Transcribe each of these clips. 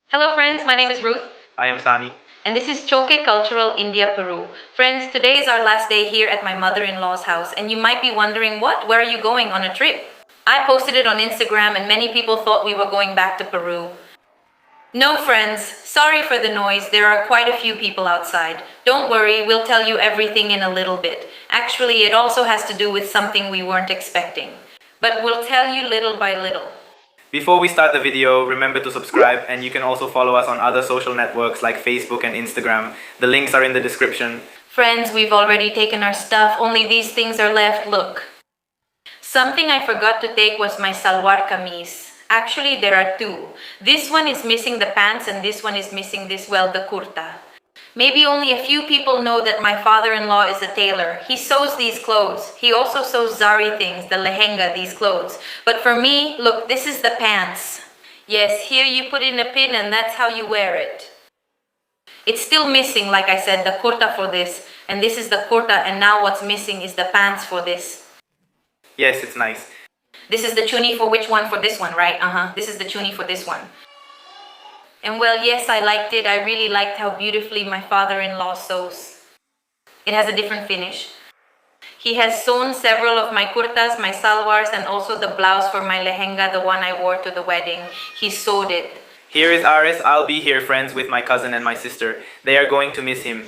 Hello friends, my name is Ruth I am Sani. and this is Choke Cultural India-Peru. Friends, today is our last day here at my mother-in-law's house and you might be wondering where are you going on a trip? I posted it on Instagram and many people thought we were going back to Peru. No friends, sorry for the noise, there are quite a few people outside. Don't worry, we'll tell you everything in a little bit. Actually, it also has to do with something we weren't expecting. But we'll tell you little by little. Before we start the video, remember to subscribe, and you can also follow us on other social networks like Facebook and Instagram. The links are in the description. Friends, we've already taken our stuff, only these things are left, look. Something I forgot to take was my salwar kameez. Actually, there are two. This one is missing the pants and this one is missing the kurta. Maybe only a few people know that my father-in-law is a tailor. He sews these clothes. He also sews zari things, the lehenga, these clothes. But for me, look, this is the pants. Yes, here you put in a pin and that's how you wear it. It's still missing, like I said, the kurta for this. And this is the kurta, and now what's missing is the pants for this. Yes, it's nice. This is the chuni for which one? For this one, right? This is the chuni for this one. And well, yes, I liked it. I really liked how beautifully my father-in-law sews. It has a different finish. He has sewn several of my kurtas, my salwars, and also the blouse for my lehenga, the one I wore to the wedding. He sewed it. Here is Aris. I'll be here, friends, with my cousin and my sister. They are going to miss him.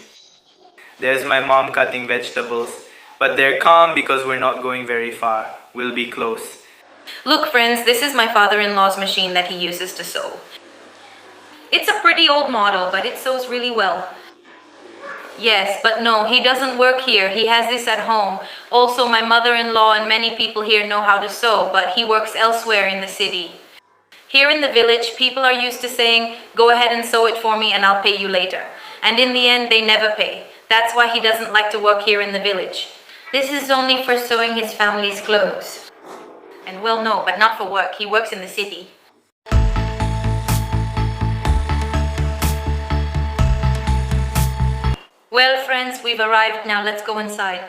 There's my mom cutting vegetables. But they're calm because we're not going very far. We'll be close. Look, friends, this is my father-in-law's machine that he uses to sew. It's a pretty old model, but it sews really well. Yes, but no, he doesn't work here. He has this at home. Also, my mother-in-law and many people here know how to sew, but he works elsewhere in the city. Here in the village, people are used to saying, go ahead and sew it for me and I'll pay you later. And in the end, they never pay. That's why he doesn't like to work here in the village. This is only for sewing his family's clothes. And well, no, but not for work. He works in the city. Well, friends, we've arrived now. Let's go inside.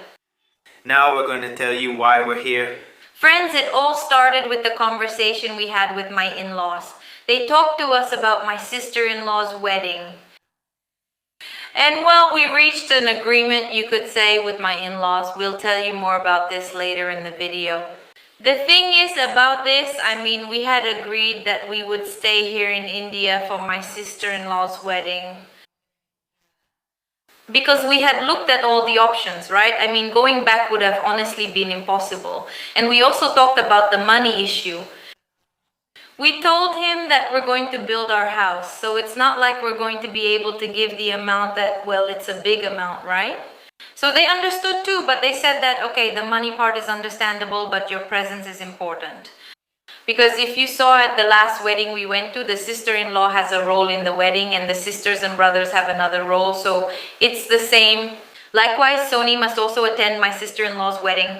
Now we're going to tell you why we're here. Friends, it all started with the conversation we had with my in-laws. They talked to us about my sister-in-law's wedding. And well, we reached an agreement, you could say, with my in-laws. We'll tell you more about this later in the video. The thing is about this, we had agreed that we would stay here in India for my sister-in-law's wedding. Because we had looked at all the options, right? Going back would have honestly been impossible. And we also talked about the money issue. We told him that we're going to build our house, so it's not like we're going to be able to give the amount that, well, it's a big amount, right? So they understood too, but they said that, okay, the money part is understandable, but your presence is important. Because if you saw at the last wedding we went to, the sister-in-law has a role in the wedding and the sisters and brothers have another role, so it's the same. Likewise, Sony must also attend my sister-in-law's wedding.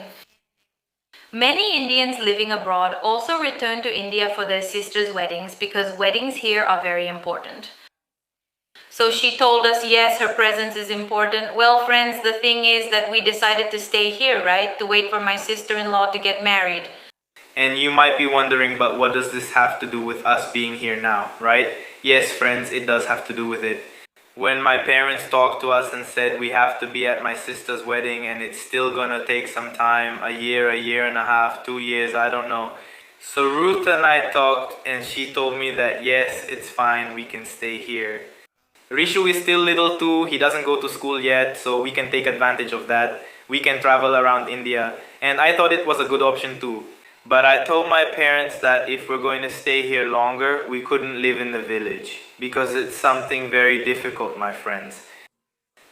Many Indians living abroad also return to India for their sisters' weddings because weddings here are very important. So she told us, yes, her presence is important. Well, friends, the thing is that we decided to stay here, right? To wait for my sister-in-law to get married. And you might be wondering, but what does this have to do with us being here now, right? Yes, friends, it does have to do with it. When my parents talked to us and said we have to be at my sister's wedding and it's still gonna take some time, a year and a half, 2 years, I don't know. So Ruth and I talked and she told me that yes, it's fine, we can stay here. Rishu is still little too, he doesn't go to school yet, so we can take advantage of that. We can travel around India, and I thought it was a good option too. But I told my parents that if we're going to stay here longer, we couldn't live in the village. Because it's something very difficult, my friends.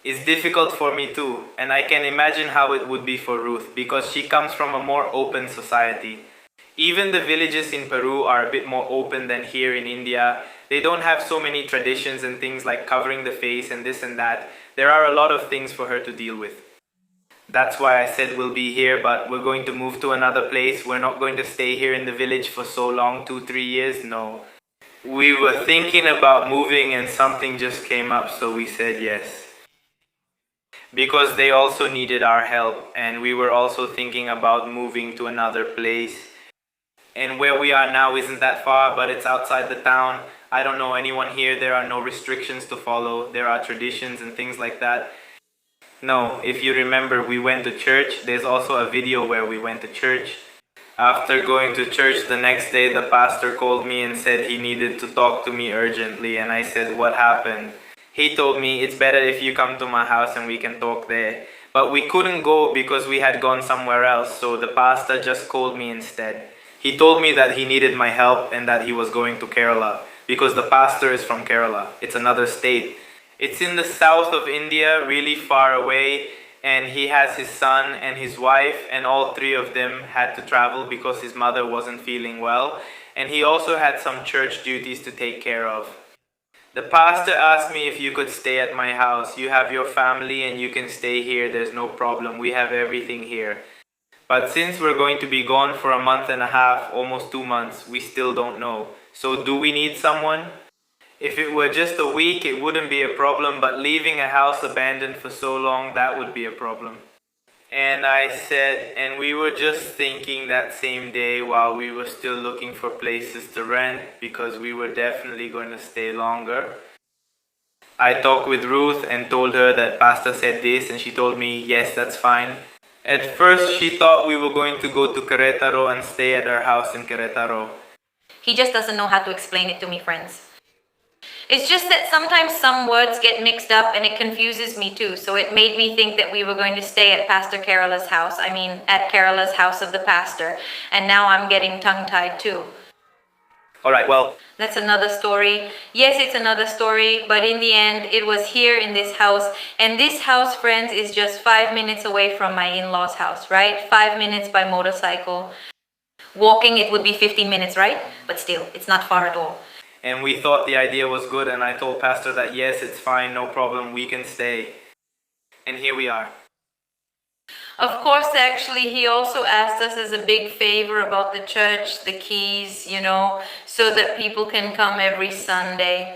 It's difficult for me too, and I can imagine how it would be for Ruth, because she comes from a more open society. Even the villages in Peru are a bit more open than here in India. They don't have so many traditions and things like covering the face and this and that. There are a lot of things for her to deal with. That's why I said we'll be here, but we're going to move to another place. We're not going to stay here in the village for so long, 2-3 years, no. We were thinking about moving and something just came up, so we said yes. Because they also needed our help, and we were also thinking about moving to another place. And where we are now isn't that far, but it's outside the town. I don't know anyone here. There are no restrictions to follow. There are traditions and things like that. No, if you remember, we went to church. There's also a video where we went to church. After going to church the next day, the pastor called me and said he needed to talk to me urgently. And I said, "What happened?" He told me, "It's better if you come to my house and we can talk there." But we couldn't go because we had gone somewhere else, so the pastor just called me instead. He told me that he needed my help and that he was going to Kerala because the pastor is from Kerala. It's another state. It's in the south of India, really far away, and he has his son and his wife, and all three of them had to travel because his mother wasn't feeling well, and he also had some church duties to take care of. The pastor asked me if you could stay at my house. You have your family and you can stay here, there's no problem. We have everything here. But since we're going to be gone for a month and a half, almost 2 months, we still don't know. So do we need someone? If it were just a week, it wouldn't be a problem, but leaving a house abandoned for so long, that would be a problem. And I said, and we were just thinking that same day while we were still looking for places to rent because we were definitely going to stay longer. I talked with Ruth and told her that Pastor said this, and she told me, yes, that's fine. At first, she thought we were going to go to Querétaro and stay at our house in Querétaro. He just doesn't know how to explain it to me, friends. It's just that sometimes some words get mixed up and it confuses me too. So it made me think that we were going to stay at Pastor Kerala's house. I mean, at Kerala's house of the pastor. And now I'm getting tongue-tied too. Alright, well, that's another story. Yes, it's another story, but in the end, it was here in this house. And this house, friends, is just 5 minutes away from my in-laws' house, right? 5 minutes by motorcycle. Walking, it would be 15 minutes, right? But still, it's not far at all. And we thought the idea was good, and I told Pastor that yes, it's fine, no problem, we can stay. And here we are. Of course, actually, he also asked us as a big favor about the church, the keys, so that people can come every Sunday.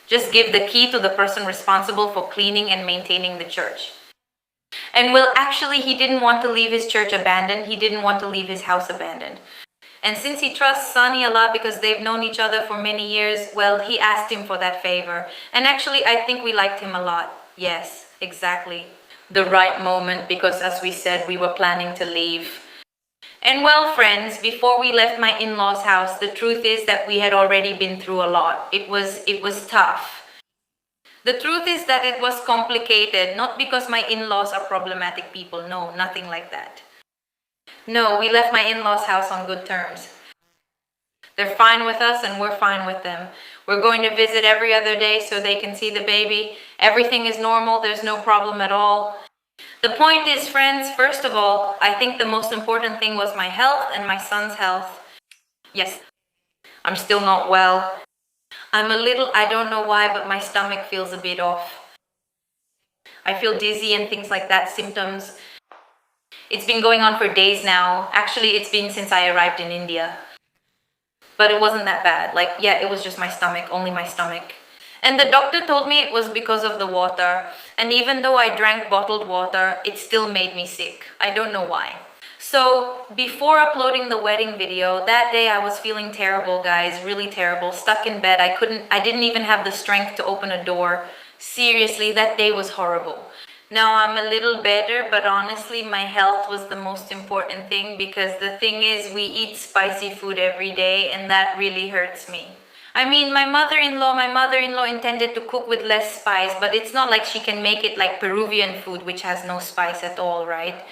Just give the key to the person responsible for cleaning and maintaining the church. And well, actually, he didn't want to leave his church abandoned. He didn't want to leave his house abandoned. And since he trusts Sunny a lot because they've known each other for many years, well, he asked him for that favor. And actually, I think we liked him a lot. Yes, exactly. The right moment, because as we said, we were planning to leave. And well, friends, before we left my in-laws' house, the truth is that we had already been through a lot. It was tough. The truth is that it was complicated, not because my in-laws are problematic people. No, nothing like that. No, we left my in-laws' house on good terms. They're fine with us and we're fine with them. We're going to visit every other day so they can see the baby. Everything is normal, there's no problem at all. The point is, friends, first of all, I think the most important thing was my health and my son's health. Yes, I'm still not well. I don't know why, but my stomach feels a bit off. I feel dizzy and things like that, symptoms. It's been going on for days now. Actually, it's been since I arrived in India. But it wasn't that bad. It was just my stomach, only my stomach. And the doctor told me it was because of the water. And even though I drank bottled water, it still made me sick. I don't know why. So, before uploading the wedding video, that day I was feeling terrible, guys, really terrible. Stuck in bed, I didn't even have the strength to open a door. Seriously, that day was horrible. Now I'm a little better, but honestly, my health was the most important thing because the thing is, we eat spicy food every day and that really hurts me. I mean, my mother-in-law intended to cook with less spice, but it's not like she can make it like Peruvian food, which has no spice at all, right?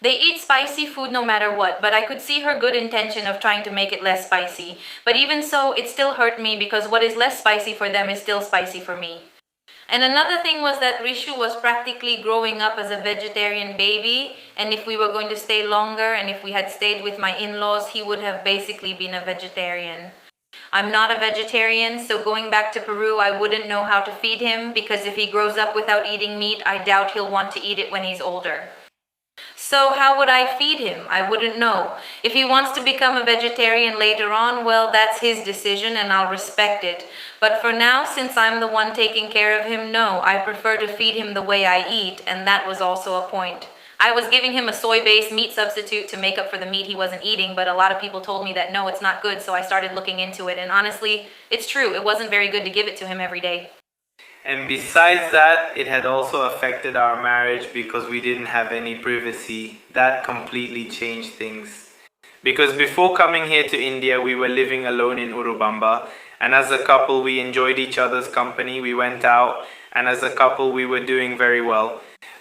They eat spicy food no matter what, but I could see her good intention of trying to make it less spicy. But even so, it still hurt me because what is less spicy for them is still spicy for me. And another thing was that Rishu was practically growing up as a vegetarian baby, and if we were going to stay longer and if we had stayed with my in-laws, he would have basically been a vegetarian. I'm not a vegetarian, so going back to Peru, I wouldn't know how to feed him because if he grows up without eating meat, I doubt he'll want to eat it when he's older. So how would I feed him? I wouldn't know. If he wants to become a vegetarian later on, well, that's his decision and I'll respect it. But for now, since I'm the one taking care of him, no, I prefer to feed him the way I eat, and that was also a point. I was giving him a soy-based meat substitute to make up for the meat he wasn't eating, but a lot of people told me that no, it's not good, so I started looking into it. And honestly, it's true. It wasn't very good to give it to him every day. And besides that, it had also affected our marriage because we didn't have any privacy. That completely changed things. Because before coming here to India, we were living alone in Urubamba. And as a couple, we enjoyed each other's company. We went out, and as a couple, we were doing very well.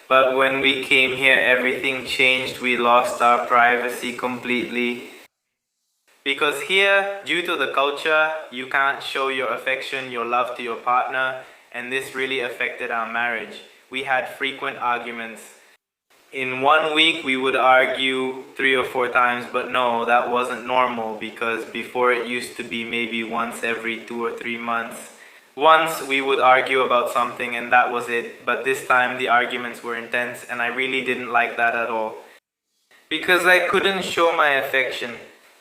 But when we came here, everything changed. We lost our privacy completely. Because here, due to the culture, you can't show your affection, your love to your partner, and this really affected our marriage. We had frequent arguments. In 1 week, we would argue 3 or 4 times, but no, that wasn't normal because before it used to be maybe once every 2 or 3 months. Once we would argue about something and that was it, but this time the arguments were intense and I really didn't like that at all. Because I couldn't show my affection.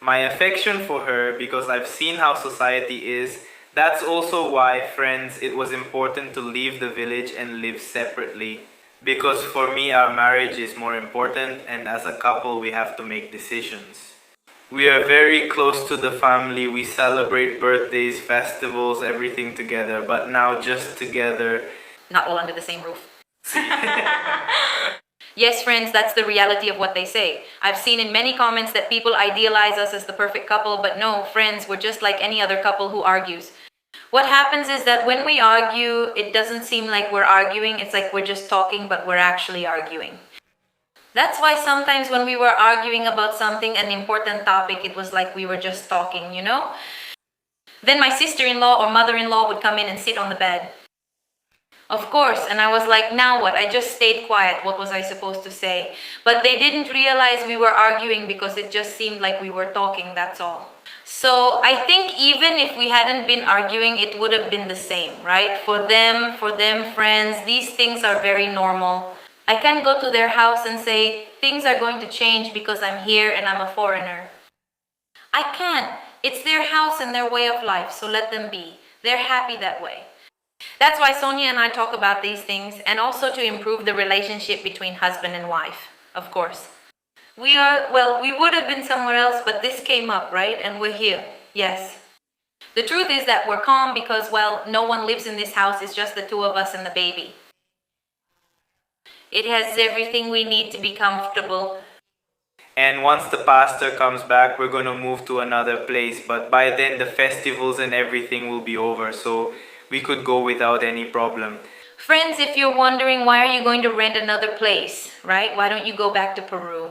My affection for her, because I've seen how society is. That's also why, friends, it was important to leave the village and live separately. Because for me, our marriage is more important, and as a couple, we have to make decisions. We are very close to the family. We celebrate birthdays, festivals, everything together, but now just together. Not all under the same roof. Yes, friends, that's the reality of what they say. I've seen in many comments that people idealize us as the perfect couple, but no, friends, we're just like any other couple who argues. What happens is that when we argue, it doesn't seem like we're arguing, it's like we're just talking, but we're actually arguing. That's why sometimes when we were arguing about something, an important topic, it was like we were just talking, you know? Then my sister-in-law or mother-in-law would come in and sit on the bed. Of course, and I was like, now what? I just stayed quiet. What was I supposed to say? But they didn't realize we were arguing because it just seemed like we were talking, that's all. So I think even if we hadn't been arguing, it would have been the same, right? For them, friends, these things are very normal. I can't go to their house and say, things are going to change because I'm here and I'm a foreigner. I can't. It's their house and their way of life, so let them be. They're happy that way. That's why Sonia and I talk about these things, and also to improve the relationship between husband and wife, of course. We would have been somewhere else, but this came up, right? And we're here, yes. The truth is that we're calm because, well, no one lives in this house, it's just the two of us and the baby. It has everything we need to be comfortable. And once the pastor comes back, we're going to move to another place. But by then, the festivals and everything will be over, so we could go without any problem. Friends, if you're wondering why are you going to rent another place, right? Why don't you go back to Peru?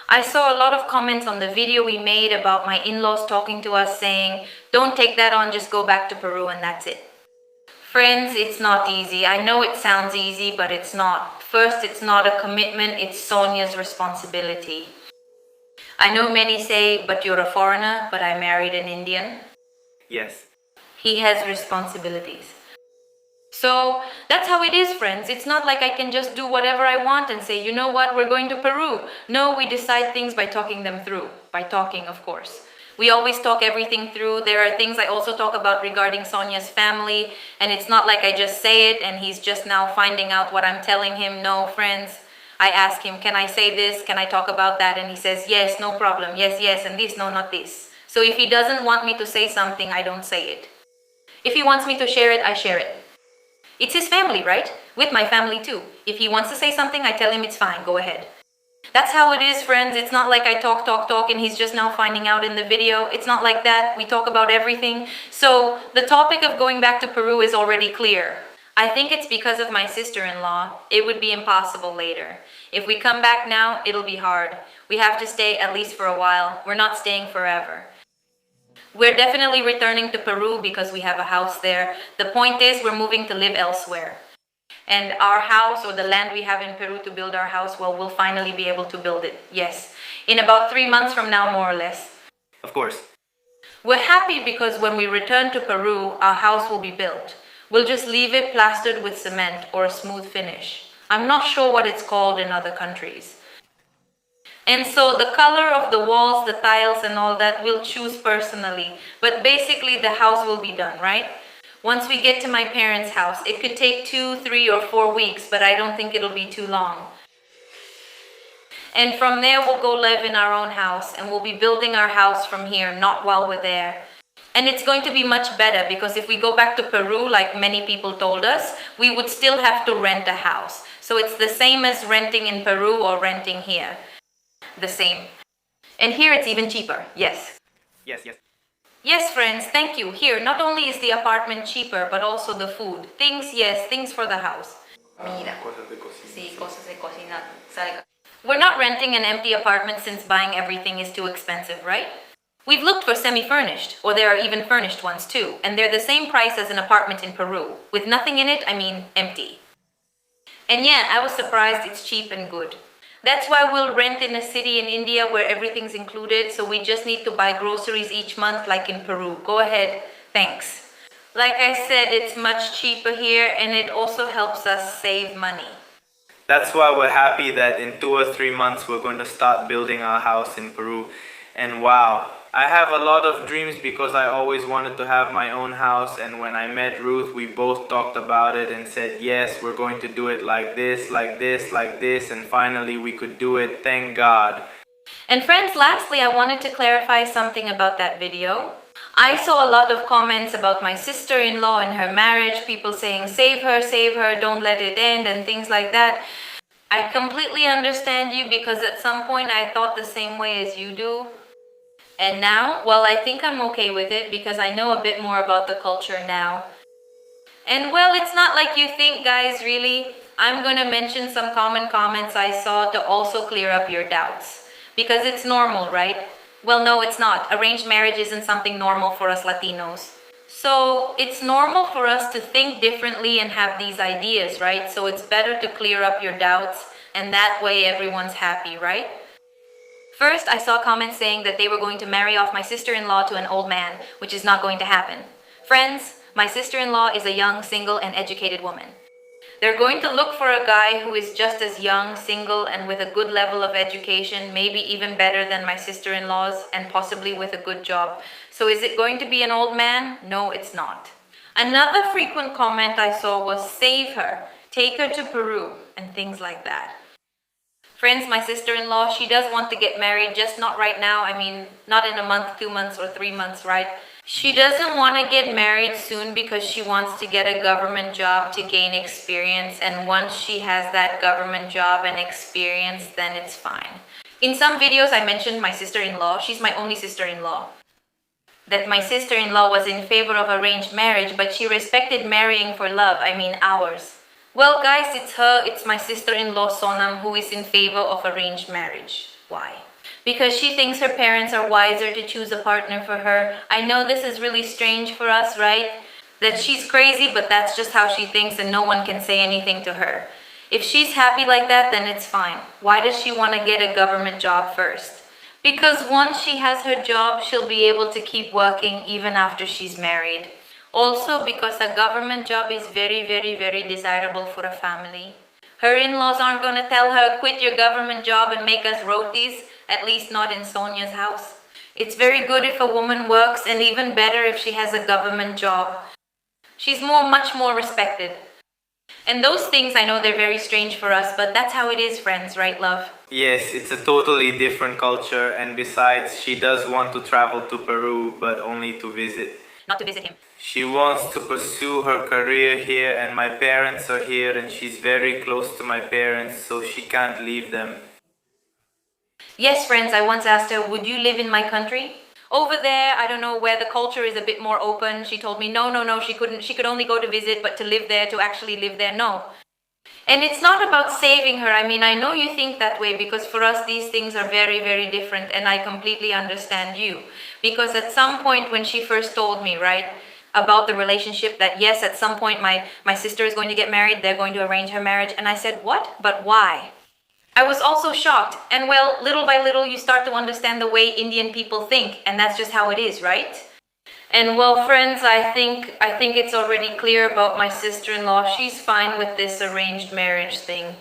I saw a lot of comments on the video we made about my in-laws talking to us saying, don't take that on, just go back to Peru and that's it. Friends, it's not easy. I know it sounds easy, but it's not. First, it's not a commitment, it's Sonia's responsibility. I know many say, but you're a foreigner, but I married an Indian. Yes. He has responsibilities. So that's how it is, friends. It's not like I can just do whatever I want and say, you know what, we're going to Peru. No, we decide things by talking them through. By talking, of course. We always talk everything through. There are things I also talk about regarding Sonia's family, and it's not like I just say it and he's just now finding out what I'm telling him. No, friends. I ask him, can I say this? Can I talk about that? And he says, yes, no problem. Yes, yes, and this, no, not this. So if he doesn't want me to say something, I don't say it. If he wants me to share it, I share it. It's his family, right? With my family too. If he wants to say something, I tell him it's fine, go ahead. That's how it is, friends. It's not like I talk, and he's just now finding out in the video. It's not like that. We talk about everything. So the topic of going back to Peru is already clear. I think it's because of my sister-in-law. It would be impossible later. If we come back now, it'll be hard. We have to stay at least for a while. We're not staying forever. We're definitely returning to Peru because we have a house there. The point is we're moving to live elsewhere. And our house or the land we have in Peru to build our house, well, we'll finally be able to build it. Yes. In about 3 months from now, more or less. Of course. We're happy because when we return to Peru, our house will be built. We'll just leave it plastered with cement or a smooth finish. I'm not sure what it's called in other countries. And so the color of the walls, the tiles and all that, we'll choose personally. But basically the house will be done, right? Once we get to my parents' house, it could take 2, 3 or 4 weeks, but I don't think it'll be too long. And from there, we'll go live in our own house, and we'll be building our house from here, not while we're there. And it's going to be much better because if we go back to Peru, like many people told us, we would still have to rent a house. So it's the same as renting in Peru or renting here. The same. And here it's even cheaper, yes. Yes, yes. Yes, friends, thank you. Here, not only is the apartment cheaper, but also the food. Things, yes, things for the house. Mira. Cosas de cocina. Sí, cosas de cocina. We're not renting an empty apartment since buying everything is too expensive, right? We've looked for semi-furnished, or there are even furnished ones too, and they're the same price as an apartment in Peru. With nothing in it, I mean empty. And yeah, I was surprised it's cheap and good. That's why we'll rent in a city in India where everything's included, so we just need to buy groceries each month like in Peru. Go ahead, thanks. Like I said, it's much cheaper here and it also helps us save money. That's why we're happy that in 2 or 3 months we're going to start building our house in Peru. And wow, I have a lot of dreams because I always wanted to have my own house, and when I met Ruth, we both talked about it and said, yes, we're going to do it like this, like this, like this, and finally we could do it, thank God. And friends, lastly, I wanted to clarify something about that video. I saw a lot of comments about my sister-in-law and her marriage, people saying, save her, don't let it end, and things like that. I completely understand you because at some point I thought the same way as you do. And now, well, I think I'm okay with it because I know a bit more about the culture now. And well, it's not like you think, guys, really. I'm going to mention some common comments I saw to also clear up your doubts. Because it's normal, right? Well, no, it's not. Arranged marriage isn't something normal for us Latinos. So it's normal for us to think differently and have these ideas, right? So it's better to clear up your doubts, and that way everyone's happy, right? First, I saw comments saying that they were going to marry off my sister-in-law to an old man, which is not going to happen. Friends, my sister-in-law is a young, single, and educated woman. They're going to look for a guy who is just as young, single, and with a good level of education, maybe even better than my sister-in-law's, and possibly with a good job. So is it going to be an old man? No, it's not. Another frequent comment I saw was save her, take her to Peru, and things like that. Friends, my sister-in-law, she does want to get married, just not right now. I mean, not in a month, 2 months, or 3 months, right? She doesn't want to get married soon because she wants to get a government job to gain experience. And once she has that government job and experience, then it's fine. In some videos, I mentioned my sister-in-law. She's my only sister-in-law. That my sister-in-law was in favor of arranged marriage, but she respected marrying for love. I mean, ours. Well, guys, it's my sister-in-law Sonam who is in favor of arranged marriage. Why? Because she thinks her parents are wiser to choose a partner for her. I know this is really strange for us, right? That she's crazy, but that's just how she thinks and no one can say anything to her. If she's happy like that, then it's fine. Why does she want to get a government job first? Because once she has her job, she'll be able to keep working even after she's married. Also, because a government job is very, very, very desirable for a family. Her in-laws aren't going to tell her, quit your government job and make us rotis, at least not in Sonia's house. It's very good if a woman works, and even better if she has a government job. She's much more respected. And those things, I know they're very strange for us, but that's how it is, friends, right, love? Yes, it's a totally different culture, and besides, she does want to travel to Peru, but only to visit. Not to visit him. She wants to pursue her career here, and my parents are here, and she's very close to my parents, so she can't leave them. Yes, friends, I once asked her, would you live in my country? Over there, I don't know, where the culture is a bit more open, she told me, no, she couldn't. She could only go to visit, but to live there, to actually live there, no. And it's not about saving her. I mean, I know you think that way because for us, these things are very, very different, and I completely understand you. Because at some point when she first told me, right, about the relationship that yes, at some point my sister is going to get married, they're going to arrange her marriage, and I said, what? But why? I was also shocked, and well, little by little you start to understand the way Indian people think, and that's just how it is, right? And well, friends, I think it's already clear about my sister-in-law. She's fine with this arranged marriage thing.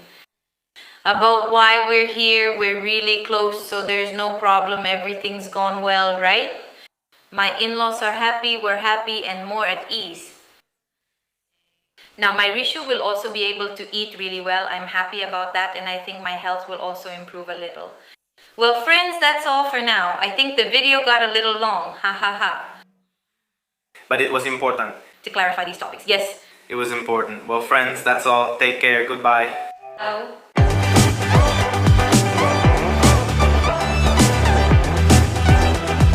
About why we're here, we're really close, so there's no problem, everything's gone well, right? My in-laws are happy, we're happy, and more at ease. Now, my Rishu will also be able to eat really well. I'm happy about that, and I think my health will also improve a little. Well, friends, that's all for now. I think the video got a little long. Ha ha ha. But it was important. To clarify these topics. Yes. It was important. Well, friends, that's all. Take care. Goodbye. Oh.